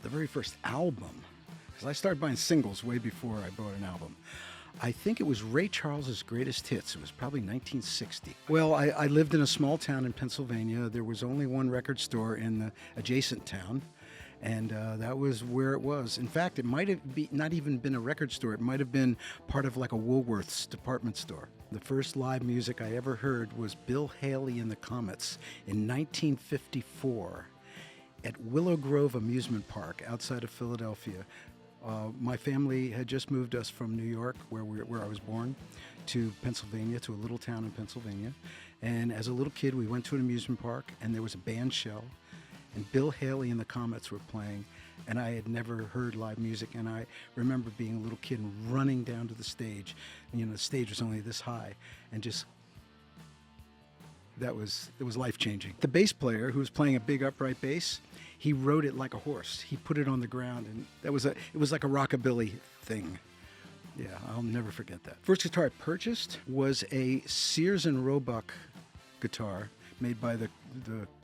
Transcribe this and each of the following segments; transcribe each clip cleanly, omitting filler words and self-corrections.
the very first album, because I started buying singles way before I bought an album. I think it was Ray Charles's Greatest Hits. It was probably 1960. Well, I lived in a small town in Pennsylvania. There was only one record store in the adjacent town, and that was where it was. In fact, it might have not even been a record store. It might have been part of like a Woolworth's department store. The first live music I ever heard was Bill Haley and the Comets in 1954 at Willow Grove Amusement Park outside of Philadelphia. My family had just moved us from New York, where I was born, to Pennsylvania, to a little town in Pennsylvania. And as a little kid, we went to an amusement park, and there was a band shell, and Bill Haley and the Comets were playing, and I had never heard live music. And I remember being a little kid and running down to the stage. You know, the stage was only this high, and just it was life-changing. The bass player, who was playing a big upright bass, he rode it like a horse. He put it on the ground, and it was like a rockabilly thing. Yeah, I'll never forget that. First guitar I purchased was a Sears and Roebuck guitar made by the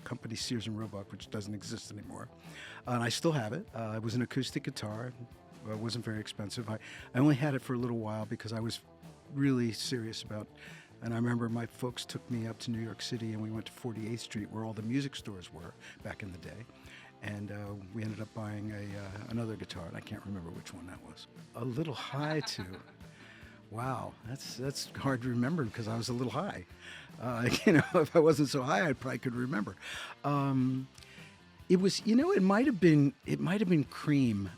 company Sears and Roebuck, which doesn't exist anymore. And I still have it. It was an acoustic guitar. It wasn't very expensive. I only had it for a little while because I was really serious about. And I remember my folks took me up to New York City, and we went to 48th Street, where all the music stores were back in the day. And we ended up buying another guitar, and I can't remember which one that was. A Little High too. Wow, that's hard to remember because I was a little high. If I wasn't so high, I probably could remember. It was, it might have been Cream,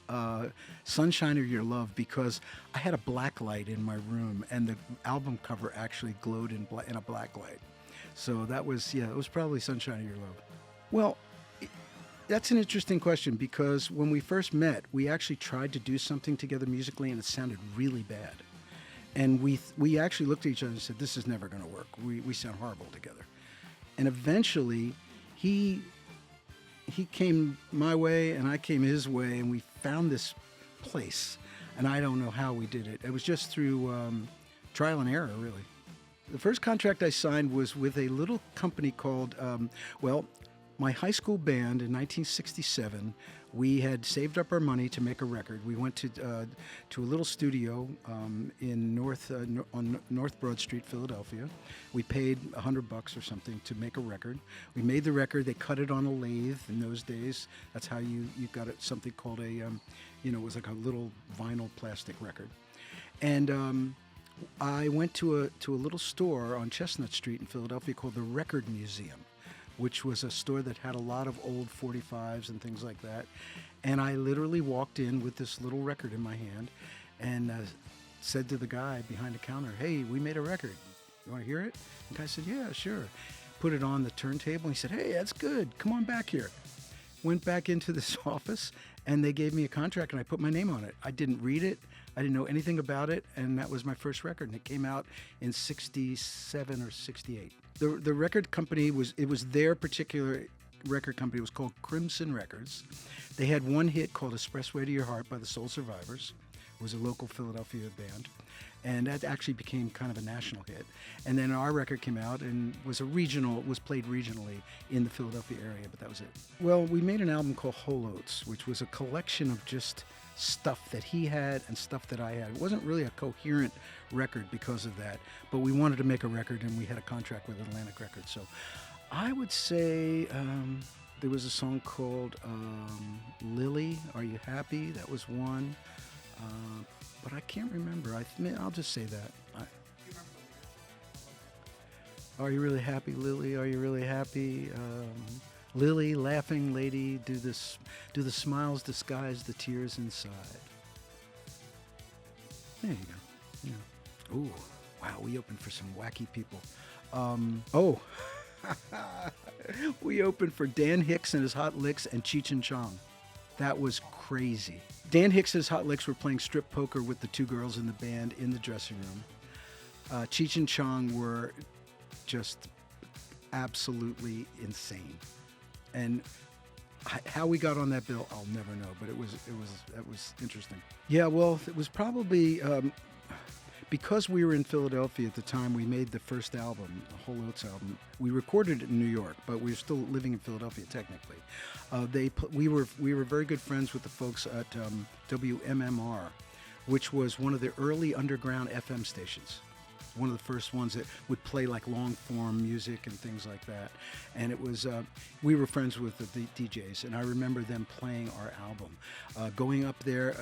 Sunshine of Your Love, because I had a black light in my room, and the album cover actually glowed in a black light. So that was, it was probably Sunshine of Your Love. Well, that's an interesting question, because when we first met, we actually tried to do something together musically, and it sounded really bad. And we actually looked at each other and said, this is never going to work. We sound horrible together. And eventually, he came my way and I came his way, and we found this place. And I don't know how we did it. It was just through trial and error, really. The first contract I signed was with a little company called, my high school band in 1967. We had saved up our money to make a record. We went to a little studio in on North Broad Street, Philadelphia. We paid $100 or something to make a record. We made the record. They cut it on a lathe in those days. That's how you got it. Something called it was like a little vinyl plastic record. And I went to a little store on Chestnut Street in Philadelphia called the Record Museum, which was a store that had a lot of old 45s and things like that. And I literally walked in with this little record in my hand and said to the guy behind the counter, hey, we made a record. You want to hear it? The guy said, yeah, sure. Put it on the turntable. He said, hey, that's good. Come on back here. Went back into this office, and they gave me a contract, and I put my name on it. I didn't read it. I didn't know anything about it, and that was my first record, and it came out in 67 or 68. The record company was their particular record company. It was called Crimson Records. They had one hit called Expressway to Your Heart by the Soul Survivors. It was a local Philadelphia band, and that actually became kind of a national hit. And then our record came out and was played regionally in the Philadelphia area, but that was it. Well, we made an album called Hall Oates, which was a collection of just stuff that he had and stuff that I had. It wasn't really a coherent record because of that, but we wanted to make a record, and we had a contract with Atlantic Records. So I would say there was a song called Lily, Are You Happy? That was one. But I can't remember. I'll just say that. Are you really happy, Lily? Are you really happy? Lily, laughing lady, do the smiles disguise the tears inside? There you go. Yeah. Ooh, wow, we opened for some wacky people. We opened for Dan Hicks and his Hot Licks and Cheech and Chong. That was crazy. Dan Hicks and his Hot Licks were playing strip poker with the two girls in the band in the dressing room. Cheech and Chong were just absolutely insane. And how we got on that bill, I'll never know, but that was interesting. Yeah, well, it was probably because we were in Philadelphia at the time we made the first album, the Hall Oates album. We recorded it in New York, but we were still living in Philadelphia technically. We were very good friends with the folks at WMMR, which was one of the early underground FM stations. One of the first ones that would play like long form music and things like that. And it was, we were friends with the DJs, and I remember them playing our album. Going up there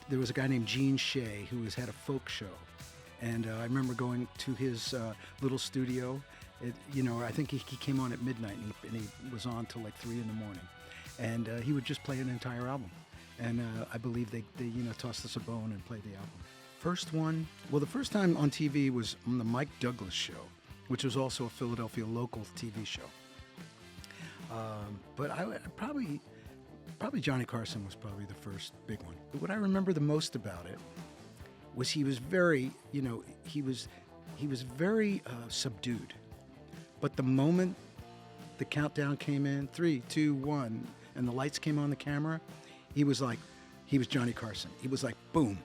there was a guy named Gene Shea who had a folk show. And I remember going to his little studio. I think he came on at midnight, and he was on till like 3 in the morning. And he would just play an entire album. And I believe they tossed us a bone and played the album. First one, the first time on TV was on the Mike Douglas Show, which was also a Philadelphia local TV show. But I probably Johnny Carson was probably the first big one. But what I remember the most about it was he was very, he was very subdued. But the moment the countdown came in, 3, 2, 1, and the lights came on the camera, he was Johnny Carson. He was like, boom.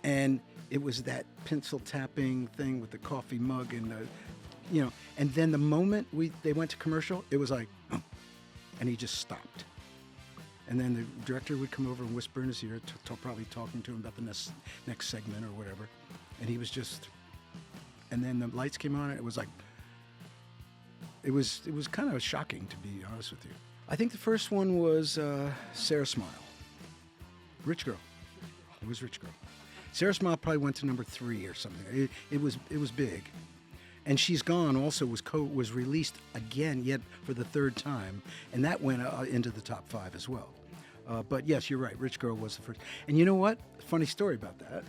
And it was that pencil tapping thing with the coffee mug and and then the moment they went to commercial, it was like, oh, and he just stopped. And then the director would come over and whisper in his ear, probably talking to him about the next segment or whatever. And he was just, and then the lights came on, and it was like, it was kind of shocking, to be honest with you. I think the first one was Sarah Smile. Rich Girl. It was Rich Girl. Sarah Smile probably went to number 3 or something. It was big. And She's Gone also was released again, yet for the 3rd time, and that went into the top 5 as well. But yes, you're right. Rich Girl was the first. And you know what? Funny story about that.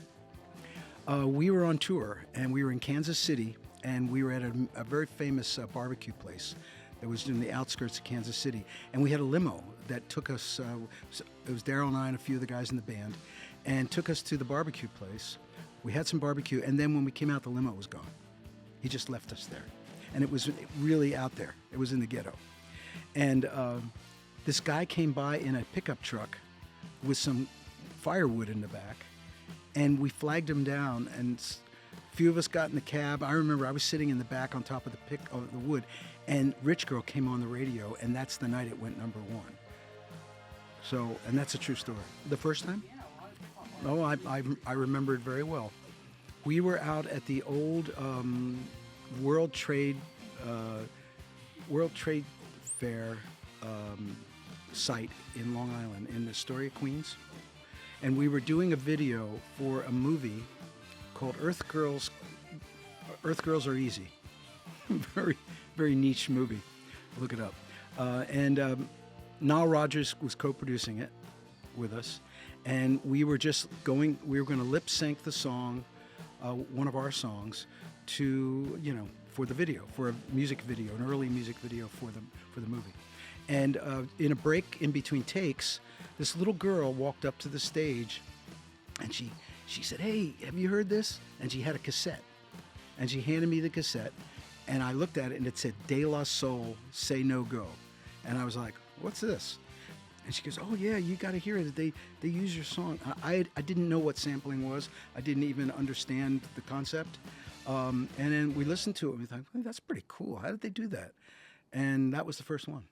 We were on tour, and we were in Kansas City, and we were at a very famous barbecue place that was in the outskirts of Kansas City. And we had a limo that took us, it was Daryl and I and a few of the guys in the band, and took us to the barbecue place. We had some barbecue, and then when we came out, the limo was gone. He just left us there. And it was really out there. It was in the ghetto. And this guy came by in a pickup truck with some firewood in the back, and we flagged him down, and a few of us got in the cab. I remember I was sitting in the back on top of the wood, and Rich Girl came on the radio, and that's the night it went number 1. So, and that's a true story. The first time? Oh, I remember it very well. We were out at the old World Trade Fair site in Long Island in Astoria, Queens, and we were doing a video for a movie called Earth Girls Are Easy. Very, very niche movie. Look it up. And Nile Rodgers was co-producing it with us, and we were going to lip sync the song, one of our songs, to for the video, for a music video, an early music video for the movie. And in a break in between takes, this little girl walked up to the stage, and she said, "Hey, have you heard this?" And she had a cassette, and she handed me the cassette, and I looked at it, and it said "De La Soul, Say No Go," and I was like, "What's this?" And she goes, "Oh yeah, you got to hear it. They use your song." I didn't know what sampling was. I didn't even understand the concept. And then we listened to it, and we thought, well, that's pretty cool. How did they do that? And that was the first one.